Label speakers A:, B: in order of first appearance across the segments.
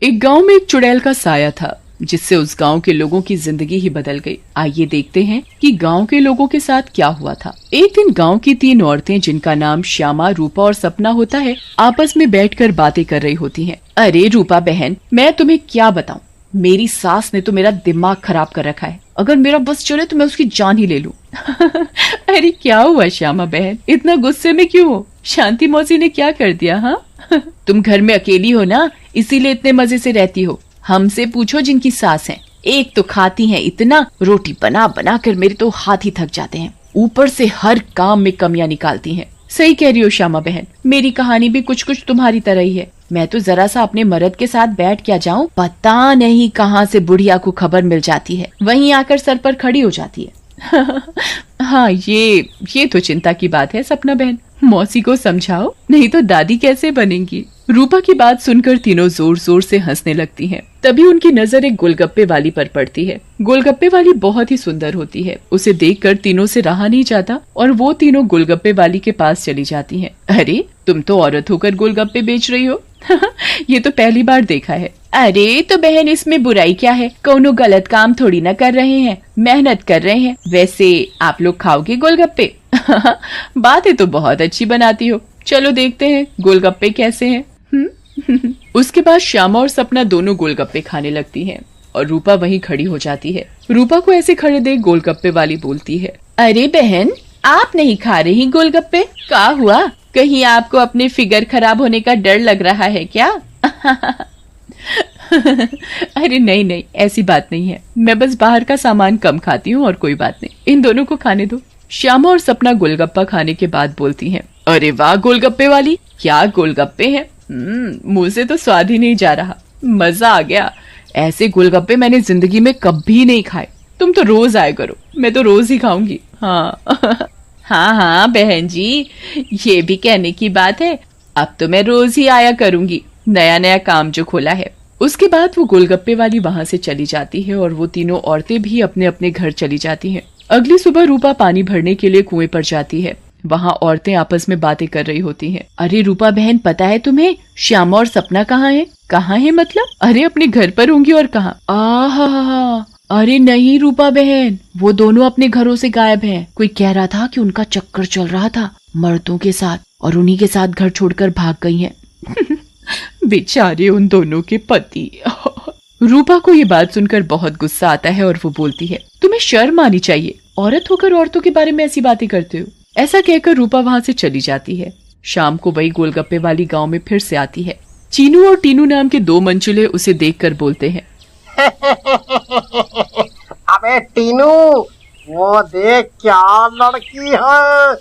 A: एक गांव में एक चुड़ैल का साया था जिससे उस गांव के लोगों की जिंदगी ही बदल गई। आइए देखते हैं कि गांव के लोगों के साथ क्या हुआ था। एक दिन गांव की 3 औरतें जिनका नाम श्यामा, रूपा और सपना होता है, आपस में बैठकर बातें कर रही होती हैं। अरे रूपा बहन, मैं तुम्हें क्या बताऊं, मेरी सास ने तो मेरा दिमाग खराब कर रखा है। अगर मेरा बस चले तो मैं उसकी जान ही ले लूं। अरे क्या हुआ श्यामा बहन, इतना गुस्से में क्यों हो? शांति मौसी ने क्या कर दिया? हाँ तुम घर में अकेली हो ना, इसीलिए इतने मजे से रहती हो। हमसे पूछो जिनकी सास है, एक तो खाती हैं इतना, रोटी बना बना कर मेरे तो हाथ ही थक जाते हैं, ऊपर से हर काम में कमियां निकालती हैं। सही कह रही हो श्यामा बहन, मेरी कहानी भी कुछ कुछ तुम्हारी तरह ही है। मैं तो जरा सा अपने मर्द के साथ बैठ क्या जाऊं, पता नहीं कहां से बुढ़िया को खबर मिल जाती है, वहीं आकर सर पर खड़ी हो जाती है। हाँ ये तो चिंता की बात है सपना बहन, मौसी को समझाओ, नहीं तो दादी कैसे बनेंगी। रूपा की बात सुनकर तीनों जोर जोर से हंसने लगती हैं। तभी उनकी नजर एक गोलगप्पे वाली पर पड़ती है। गोलगप्पे वाली बहुत ही सुंदर होती है, उसे देखकर तीनों से रहा नहीं जाता और वो तीनों गोलगप्पे वाली के पास चली जाती हैं। अरे तुम तो औरत होकर गोलगप्पे बेच रही हो। ये तो पहली बार देखा है। अरे तो बहन, इसमें बुराई क्या है, कोनो गलत काम थोड़ी ना कर रहे हैं, मेहनत कर रहे हैं। वैसे आप लोग खाओगे गोलगप्पे? बातें तो बहुत अच्छी बनाती हो, चलो देखते हैं गोलगप्पे कैसे हैं। उसके बाद श्यामा और सपना दोनों गोलगप्पे खाने लगती हैं और रूपा वहीं खड़ी हो जाती है। रूपा को ऐसे खड़े देख गोलगप्पे वाली बोलती है, अरे बहन, आप नहीं खा रही गोलगप्पे? क्या हुआ, कहीं आपको अपने फिगर खराब होने का डर लग रहा है क्या? अरे नहीं नहीं, ऐसी बात नहीं है, मैं बस बाहर का सामान कम खाती हूँ और कोई बात नहीं, इन दोनों को खाने दो। श्यामा और सपना गोलगप्पा खाने के बाद बोलती हैं, अरे वाह गोलगप्पे वाली, क्या गोलगप्पे हैं, मुंह से तो स्वाद ही नहीं जा रहा, मजा आ गया। ऐसे गोलगप्पे मैंने जिंदगी में कभी नहीं खाए, तुम तो रोज आया करो, मैं तो रोज ही खाऊंगी। हाँ हाँ हाँ बहन जी, ये भी कहने की बात है, अब तो मैं रोज ही आया करूंगी, नया नया काम जो खोला है। उसके बाद वो गोलगप्पे वाली वहाँ से चली जाती है और वो तीनों औरतें भी अपने अपने घर चली जाती हैं। अगली सुबह रूपा पानी भरने के लिए कुएं पर जाती है। वहाँ औरतें आपस में बातें कर रही होती हैं। अरे रूपा बहन, पता है तुम्हें श्यामा और सपना कहाँ है? कहाँ है मतलब? अरे अपने घर पर होंगी और कहाँ? आहा, अरे नहीं रूपा बहन, वो दोनों अपने घरों से गायब हैं। कोई कह रहा था कि उनका चक्कर चल रहा था मर्दों के साथ और उन्हीं के साथ घर छोड़कर भाग गई हैं। बेचारे उन दोनों के पति। रूपा को ये बात सुनकर बहुत गुस्सा आता है और वो बोलती है, तुम्हें शर्म आनी चाहिए, औरत होकर औरतों के बारे में ऐसी बातें करते हो। ऐसा कहकर रूपा वहाँ से चली जाती है। शाम को वही गोलगप्पे वाली गांव में फिर से आती है। चीनू और टीनू नाम के 2 मंचूले उसे देखकर बोलते हैं,
B: अबे टीनू, वो देख क्या लड़की है,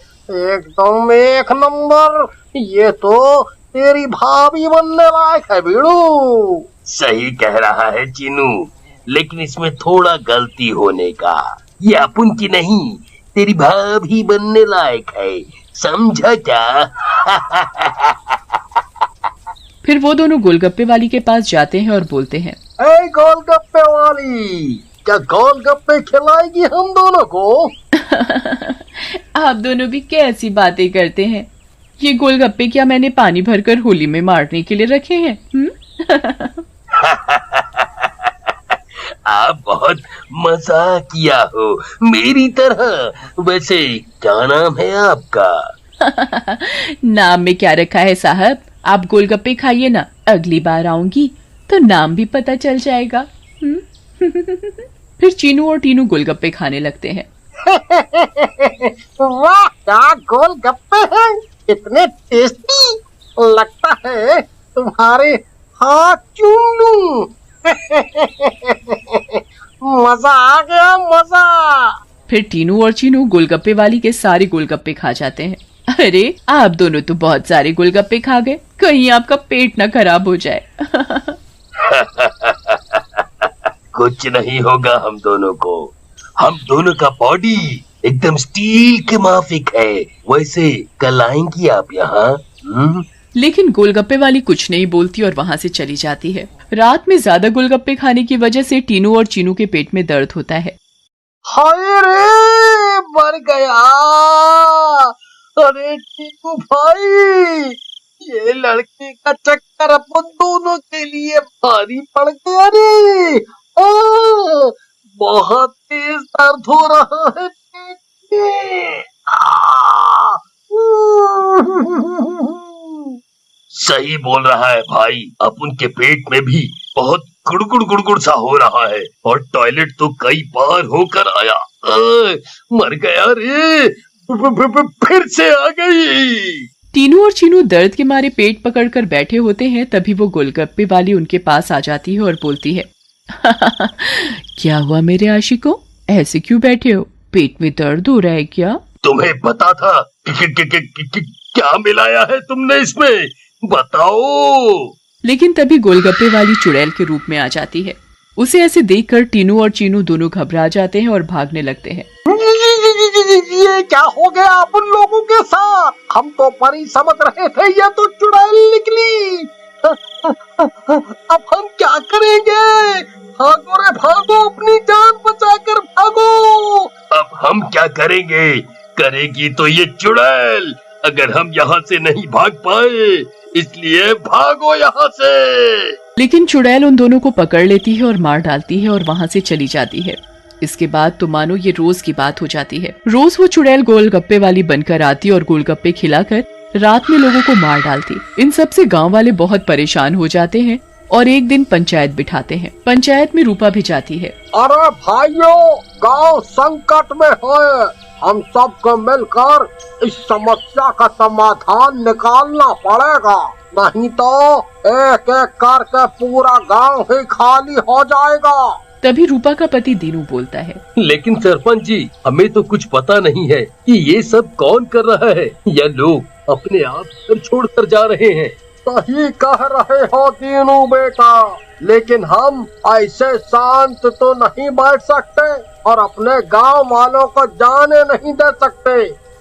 B: एकदम एक नंबर, ये तो तेरी भाभी बनने लायक है बीड़ू।
C: सही कह रहा है चीनू, लेकिन इसमें थोड़ा गलती होने का, ये अपन की नहीं, तेरी भाभी बनने लायक है, समझा क्या?
A: फिर वो दोनों गोलगप्पे वाली के पास जाते हैं और बोलते हैं,
B: ए गोलगप्पे वाली, क्या गोलगप्पे खिलाएगी हम दोनों को?
A: आप दोनों भी कैसी बातें करते हैं, ये गोलगप्पे क्या मैंने पानी भरकर होली में मारने के लिए रखे हैं?
C: आप बहुत मजाक किया हो मेरी तरह। वैसे क्या नाम है आपका?
A: नाम में क्या रखा है साहब, आप गोलगप्पे खाइए ना, अगली बार आऊंगी तो नाम भी पता चल जाएगा। फिर चीनू और टीनू गोलगप्पे खाने लगते हैं।
B: वाह, क्या गोलगप्पे हैं, इतने टेस्टी, लगता है तुम्हारे हाथ चूम लूं। मजा आ गया, मजा।
A: फिर टीनू और चीनू गोलगप्पे वाली के सारे गोलगप्पे खा जाते हैं। अरे आप दोनों तो बहुत सारे गोलगप्पे खा गए, कहीं आपका पेट ना खराब हो जाए।
C: कुछ नहीं होगा हम दोनों को, हम दोनों का बॉडी एकदम स्टील के माफिक है। वैसे कल आएंगी आप यहाँ?
A: लेकिन गोलगप्पे वाली कुछ नहीं बोलती और वहाँ से चली जाती है। रात में ज्यादा गोलगप्पे खाने की वजह से टीनू और चीनू के पेट में दर्द होता है।
B: हाय रे, मर गया। अरे टीनू भाई, ये लड़की का चक्कर अपन दोनों के लिए भारी पड़ गया रे। बहुत तेज दर्द हो रहा है पेट में।
C: सही बोल रहा है भाई, अपन के पेट में भी बहुत गुड़गुड़ गुड़गुड़ सा हो रहा है और टॉयलेट तो कई बार होकर आया। मर गया रे, फिर से आ गई।
A: टीनू और चीनू दर्द के मारे पेट पकड़कर बैठे होते हैं। तभी वो गोलगप्पे वाली उनके पास आ जाती है और बोलती है, क्या हुआ मेरे आशिकों, ऐसे क्यों बैठे हो, पेट में दर्द हो रहा है क्या?
C: तुम्हें पता था क्या मिलाया है तुमने इसमें, बताओ।
A: लेकिन तभी गोलगप्पे वाली चुड़ैल के रूप में आ जाती है। उसे ऐसे देखकर टीनू और चीनू दोनों घबरा जाते हैं और भागने लगते हैं।
B: ये क्या हो गया अपन लोगों के साथ? हम तो परी समझ रहे थे, ये तो चुड़ैल निकली। अब हम क्या करेंगे? भागो रे भागो, अपनी जान बचाकर भागो।
C: अब हम क्या करेंगे, करेगी तो ये चुड़ैल, अगर हम यहाँ से नहीं भाग पाए इसलिए भागो यहाँ से।
A: लेकिन चुड़ैल उन दोनों को पकड़ लेती है और मार डालती है और वहाँ से चली जाती है। इसके बाद तो मानो ये रोज की बात हो जाती है। रोज वो चुड़ैल गोलगप्पे वाली बनकर आती और गोलगप्पे खिलाकर रात में लोगों को मार डालती। इन सब से गांव वाले बहुत परेशान हो जाते हैं और एक दिन पंचायत बिठाते हैं। पंचायत में रूपा भी जाती है।
B: अरे भाइयों, गांव संकट में है, हम सबको मिलकर इस समस्या का समाधान निकालना पड़ेगा, नहीं तो एक एक करके पूरा गांव ही खाली हो जाएगा।
A: तभी रूपा का पति दीनू बोलता है,
C: लेकिन सरपंच जी, हमें तो कुछ पता नहीं है कि ये सब कौन कर रहा है, या लोग अपने आप घर छोड़कर जा रहे हैं।
B: सही कह रहे हो दीनू बेटा, लेकिन हम ऐसे शांत तो नहीं बैठ सकते और अपने गांव वालों को जाने नहीं दे सकते।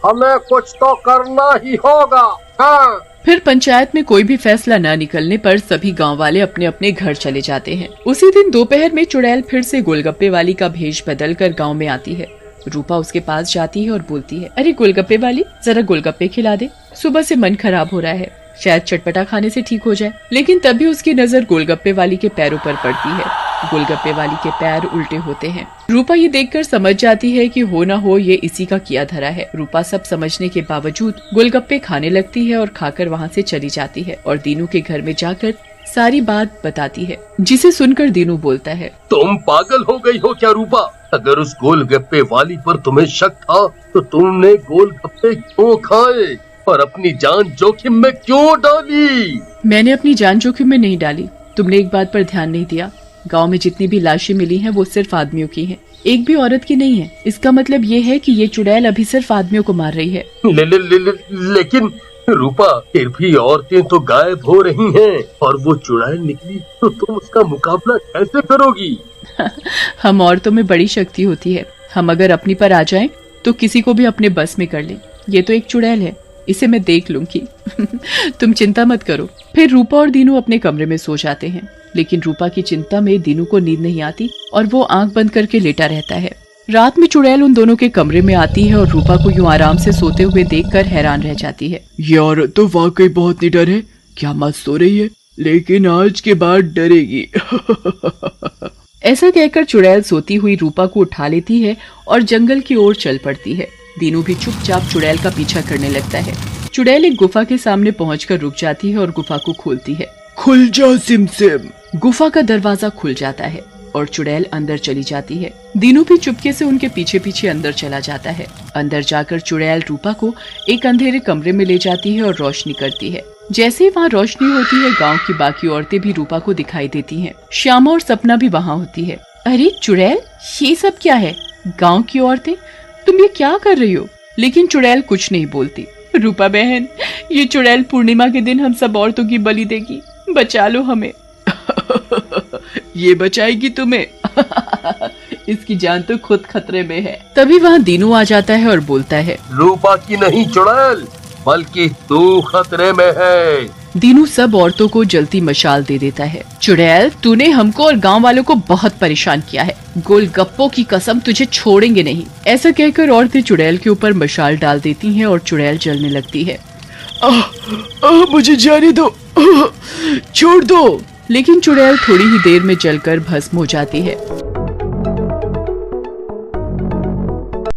B: हमें कुछ तो करना ही होगा। हाँ।
A: फिर पंचायत में कोई भी फैसला न निकलने पर सभी गांव वाले अपने अपने घर चले जाते हैं। उसी दिन दोपहर में चुड़ैल फिर से गोलगप्पे वाली का भेष बदलकर गांव में आती है। रूपा उसके पास जाती है और बोलती है, अरे गोलगप्पे वाली, जरा गोलगप्पे खिला दे, सुबह से मन खराब हो रहा है, शायद चटपटा खाने से ठीक हो जाए। लेकिन तभी उसकी नजर गोलगप्पे वाली के पैरों पर पड़ती है। गोलगप्पे वाली के पैर उल्टे होते हैं। रूपा ये देखकर समझ जाती है कि हो ना हो ये इसी का किया धरा है। रूपा सब समझने के बावजूद गोलगप्पे खाने लगती है और खाकर वहाँ से चली जाती है और दीनू के घर में जाकर सारी बात बताती है, जिसे सुनकर दीनू बोलता है,
C: तुम पागल हो गई हो क्या रूपा? अगर उस गोलगप्पे वाली पर तुम्हें शक था तो तुमने गोलगप्पे क्यों खाए और अपनी जान जोखिम में क्यों डाली?
A: मैंने अपनी जान जोखिम में नहीं डाली, तुमने एक बात पर ध्यान नहीं दिया। गांव में जितनी भी लाशें मिली हैं वो सिर्फ आदमियों की हैं, एक भी औरत की नहीं है। इसका मतलब ये है कि ये चुड़ैल अभी सिर्फ आदमियों को मार रही है।
C: लेकिन रूपा, फिर भी औरतें तो गायब हो रही हैं और वो चुड़ैल निकली तो तुम उसका मुकाबला कैसे करोगी?
A: हम औरतों में बड़ी शक्ति होती है, हम अगर अपनी पर आ जाएं तो किसी को भी अपने बस में कर लें। ये तो एक चुड़ैल है, इसे मैं देख लूंगी। तुम चिंता मत करो। फिर रूपा और दीनू अपने कमरे में सो जाते हैं। लेकिन रूपा की चिंता में दीनू को नींद नहीं आती और वो आंख बंद करके लेटा रहता है। रात में चुड़ैल उन दोनों के कमरे में आती है और रूपा को यूं आराम से सोते हुए देखकर हैरान रह जाती है।
D: ये औरत तो वाकई बहुत निडर है, क्या मत सो रही है, लेकिन आज के बाद डरेगी।
A: ऐसा कहकर चुड़ैल सोती हुई रूपा को उठा लेती है और जंगल की ओर चल पड़ती है। दीनू भी चुपचाप चुड़ैल का पीछा करने लगता है। चुड़ैल एक गुफा के सामने पहुंचकर रुक जाती है और गुफा को खोलती है।
D: खुल जा सिमसिम।
A: गुफा का दरवाजा खुल जाता है और चुड़ैल अंदर चली जाती है। दीनू भी चुपके से उनके पीछे पीछे अंदर चला जाता है। अंदर जाकर चुड़ैल रूपा को एक अंधेरे कमरे में ले जाती है और रोशनी करती है। जैसे ही वहाँ रोशनी होती है, गांव की बाकी औरतें भी रूपा को दिखाई देती हैं। श्यामा और सपना भी वहाँ होती है। अरे चुड़ैल, ये सब क्या है? गांव की औरतें, तुम ये क्या कर रही हो? लेकिन चुड़ैल कुछ नहीं बोलती। रूपा बहन, ये चुड़ैल पूर्णिमा के दिन हम सब औरतों की बलि देगी, बचा लो हमें।
D: ये बचाएगी तुम्हें।
A: इसकी जान तो खुद खतरे में है। तभी वहाँ दीनू आ जाता है और बोलता है,
C: रूपा की नहीं चुड़ैल, बल्कि तू खतरे में है।
A: दीनू सब औरतों को जलती मशाल दे देता है। चुड़ैल, तूने हमको और गांव वालों को बहुत परेशान किया है, गोलगप्पों की कसम तुझे छोड़ेंगे नहीं। ऐसा कहकर औरतें चुड़ैल के ऊपर मशाल डाल देती हैं और चुड़ैल जलने लगती है।
D: मुझे जाने दो, छोड़ दो।
A: लेकिन चुड़ैल थोड़ी ही देर में जलकर भस्म हो जाती है।